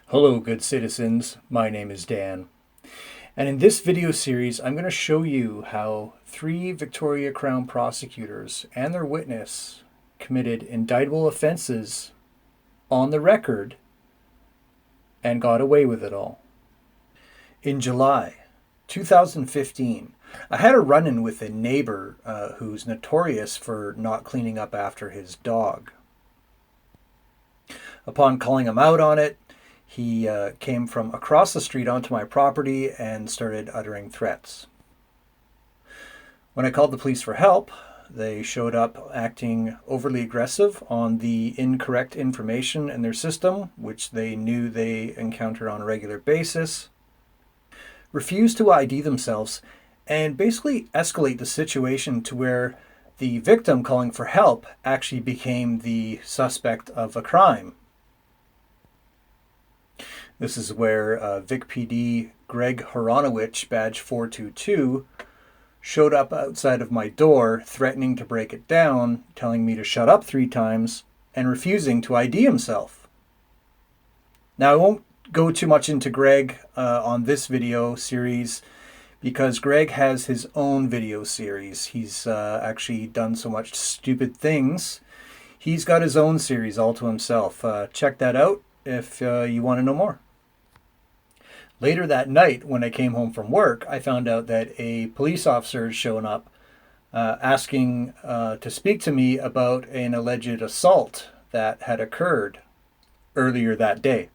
Hello, good citizens. My name is Dan. And in this video series, I'm going to show you how three Victoria Crown prosecutors and their witness committed indictable offenses on the record and got away with it all. In July 2015, I had a run-in with a neighbor who's notorious for not cleaning up after his dog. Upon calling him out on it, he came from across the street onto my property and started uttering threats. When I called the police for help, they showed up acting overly aggressive on the incorrect information in their system, which they knew they encountered on a regular basis, refused to ID themselves, and basically escalate the situation to where the victim calling for help actually became the suspect of a crime. This is where Vic PD Greg Horonowich, badge 422, showed up outside of my door, threatening to break it down, telling me to shut up 3 times, and refusing to ID himself. Now, I won't go too much into Greg on this video series because Greg has his own video series. He's actually done so much stupid things. He's got his own series all to himself. Check that out if you want to know more. Later that night, when I came home from work, I found out that a police officer had shown up asking to speak to me about an alleged assault that had occurred earlier that day.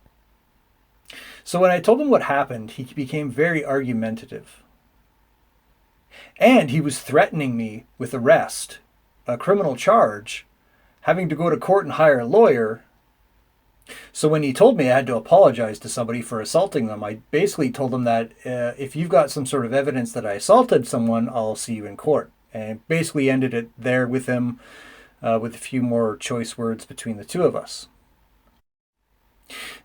So when I told him what happened, he became very argumentative. And he was threatening me with arrest, a criminal charge, having to go to court and hire a lawyer. So when he told me I had to apologize to somebody for assaulting them, I basically told him that if you've got some sort of evidence that I assaulted someone, I'll see you in court. And basically ended it there with him with a few more choice words between the two of us.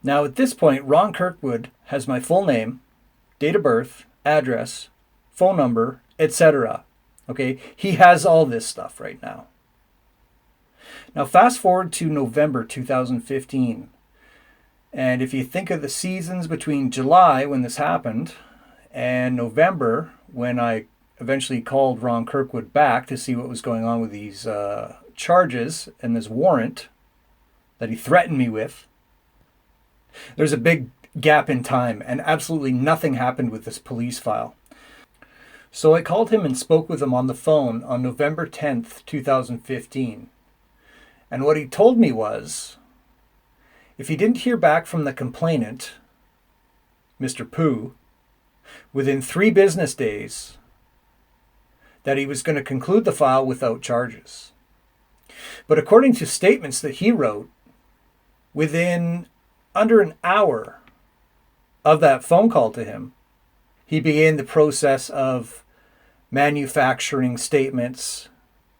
Now at this point, Ron Kirkwood has my full name, date of birth, address, phone number, etc. Okay, he has all this stuff right now. Now fast forward to November 2015. And if you think of the seasons between July, when this happened, and November, when I eventually called Ron Kirkwood back to see what was going on with these charges and this warrant that he threatened me with, there's a big gap in time, and absolutely nothing happened with this police file. So I called him and spoke with him on the phone on November 10th, 2015. And what he told me was, if he didn't hear back from the complainant, Mr. Pooh, within 3 business days, that he was going to conclude the file without charges. But according to statements that he wrote, within under an hour of that phone call to him, he began the process of manufacturing statements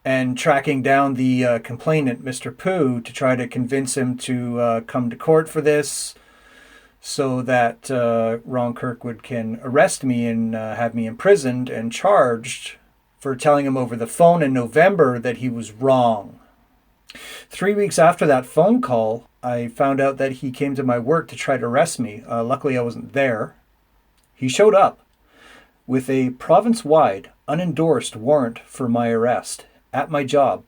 and tracking down the complainant, Mr. Pooh, to try to convince him to come to court for this so that Ron Kirkwood can arrest me and have me imprisoned and charged for telling him over the phone in November that he was wrong. 3 weeks after that phone call, I found out that he came to my work to try to arrest me. Luckily, I wasn't there. He showed up with a province-wide, unendorsed warrant for my arrest at my job.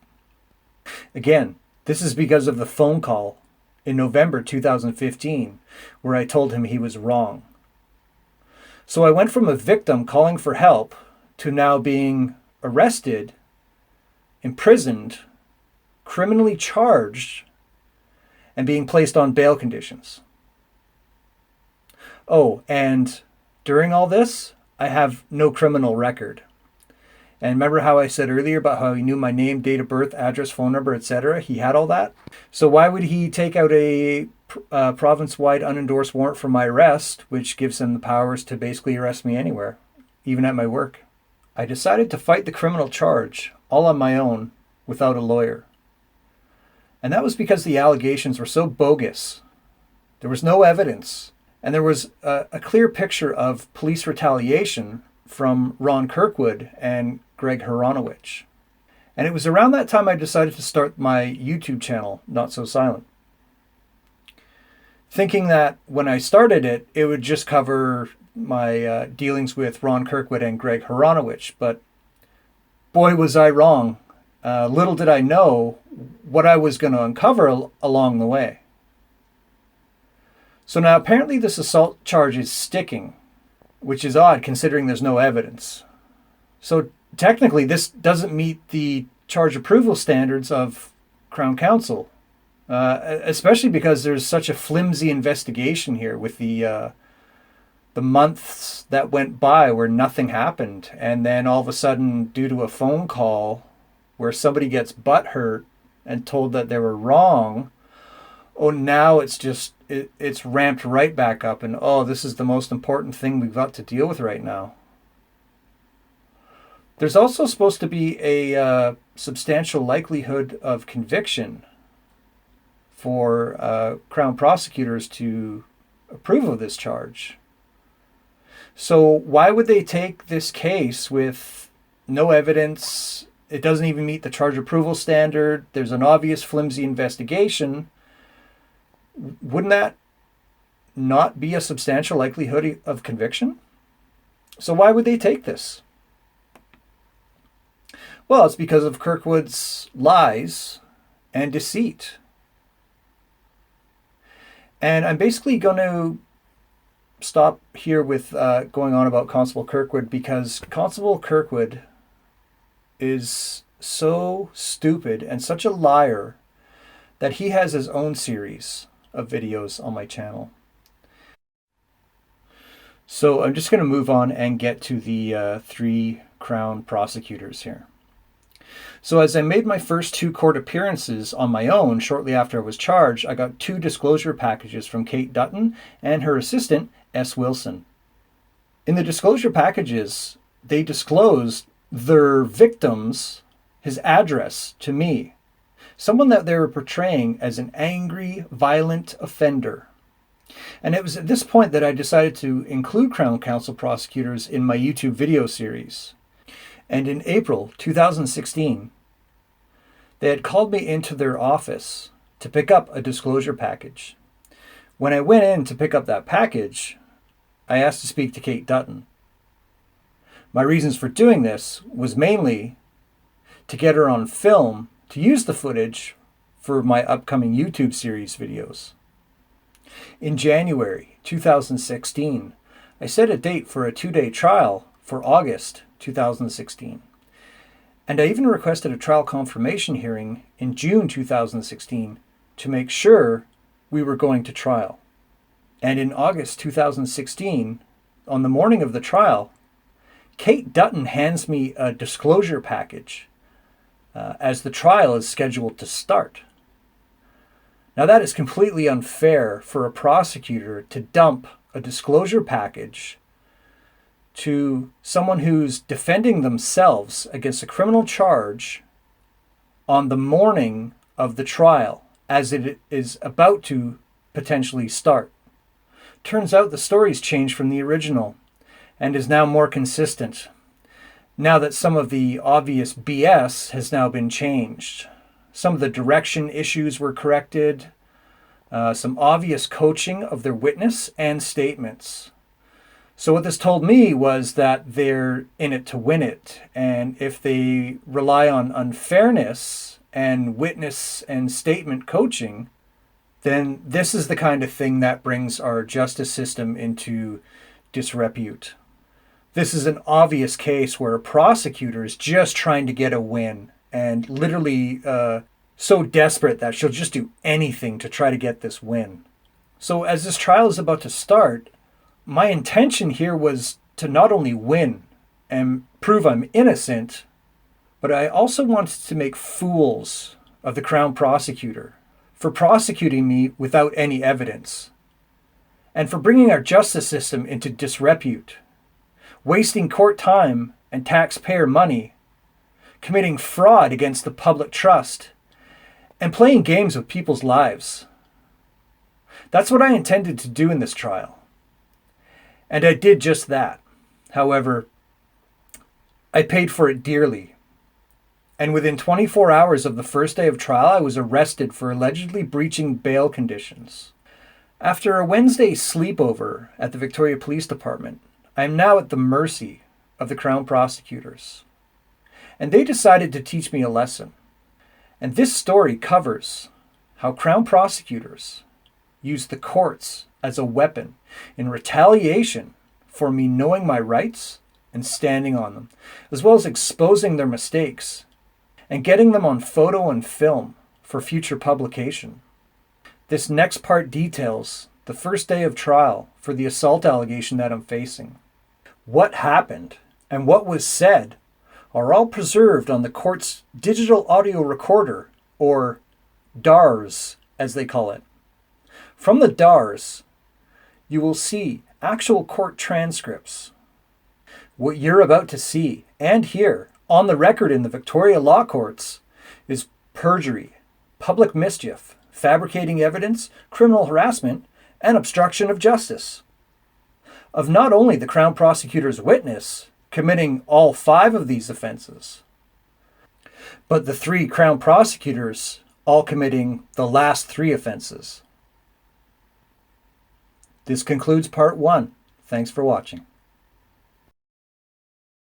Again, this is because of the phone call in November 2015 where I told him he was wrong. So I went from a victim calling for help to now being arrested, imprisoned, criminally charged, and being placed on bail conditions. Oh, and during all this, I have no criminal record. And remember how I said earlier about how he knew my name, date of birth, address, phone number, etc.? He had all that. So why would he take out a province-wide unendorsed warrant for my arrest, which gives him the powers to basically arrest me anywhere, even at my work? I decided to fight the criminal charge all on my own without a lawyer. And that was because the allegations were so bogus. There was no evidence. And there was a clear picture of police retaliation from Ron Kirkwood and Greg Horonowich. And it was around that time I decided to start my YouTube channel, Not So Silent. thinking that when I started it, it would just cover my dealings with Ron Kirkwood and Greg Horonowich. But boy, was I wrong. Little did I know what I was going to uncover along the way. So now apparently this assault charge is sticking, which is odd considering there's no evidence. So technically this doesn't meet the charge approval standards of Crown Counsel, especially because there's such a flimsy investigation here with the months that went by where nothing happened, and then all of a sudden, due to a phone call where somebody gets butthurt and told that they were wrong, oh, now it's ramped right back up, and oh, this is the most important thing we've got to deal with right now. There's also supposed to be a substantial likelihood of conviction for Crown prosecutors to approve of this charge. So why would they take this case with no evidence? It doesn't even meet the charge approval standard. There's an obvious flimsy investigation. Wouldn't that not be a substantial likelihood of conviction? So why would they take this? Well, it's because of Kirkwood's lies and deceit. And I'm basically going to stop here with going on about Constable Kirkwood, because Constable Kirkwood is so stupid and such a liar that he has his own series of videos on my channel. So I'm just going to move on and get to the 3 Crown prosecutors here. So as I made my first 2 court appearances on my own shortly after I was charged, I got 2 disclosure packages from Kate Dutton and her assistant, S. Wilson. In the disclosure packages, they disclosed their victim's, his address to me, someone that they were portraying as an angry, violent offender. And it was at this point that I decided to include Crown Counsel prosecutors in my YouTube video series. And in April 2016, they had called me into their office to pick up a disclosure package. When I went in to pick up that package, I asked to speak to Kate Dutton. My reasons for doing this was mainly to get her on film to use the footage for my upcoming YouTube series videos. In January 2016, I set a date for a 2-day trial for August 2016. And I even requested a trial confirmation hearing in June 2016 to make sure we were going to trial. And in August 2016, on the morning of the trial, Kate Dutton hands me a disclosure package as the trial is scheduled to start. Now that is completely unfair for a prosecutor to dump a disclosure package to someone who's defending themselves against a criminal charge on the morning of the trial as it is about to potentially start. Turns out the story's changed from the original and is now more consistent, now that some of the obvious BS has now been changed. Some of the direction issues were corrected, some obvious coaching of their witness and statements. So what this told me was that they're in it to win it, and if they rely on unfairness and witness and statement coaching, then this is the kind of thing that brings our justice system into disrepute. This is an obvious case where a prosecutor is just trying to get a win and literally so desperate that she'll just do anything to try to get this win. So as this trial is about to start, my intention here was to not only win and prove I'm innocent, but I also wanted to make fools of the Crown prosecutor for prosecuting me without any evidence, and for bringing our justice system into disrepute, wasting court time and taxpayer money, committing fraud against the public trust, and playing games with people's lives. That's what I intended to do in this trial. And I did just that. However, I paid for it dearly. And within 24 hours of the first day of trial, I was arrested for allegedly breaching bail conditions. After a Wednesday sleepover at the Victoria Police Department, I am now at the mercy of the Crown Prosecutors. And they decided to teach me a lesson. And this story covers how Crown Prosecutors used the courts as a weapon in retaliation for me knowing my rights and standing on them, as well as exposing their mistakes and getting them on photo and film for future publication. This next part details the first day of trial for the assault allegation that I'm facing. What happened and what was said are all preserved on the court's digital audio recorder, or DARS as they call it. From the DARS, you will see actual court transcripts. What you're about to see and hear on the record in the Victoria Law Courts is perjury, public mischief, fabricating evidence, criminal harassment, and obstruction of justice. Of not only the Crown Prosecutor's witness committing all 5 of these offenses, but the 3 Crown Prosecutors all committing the last 3 offenses. This concludes part 1. Thanks for watching.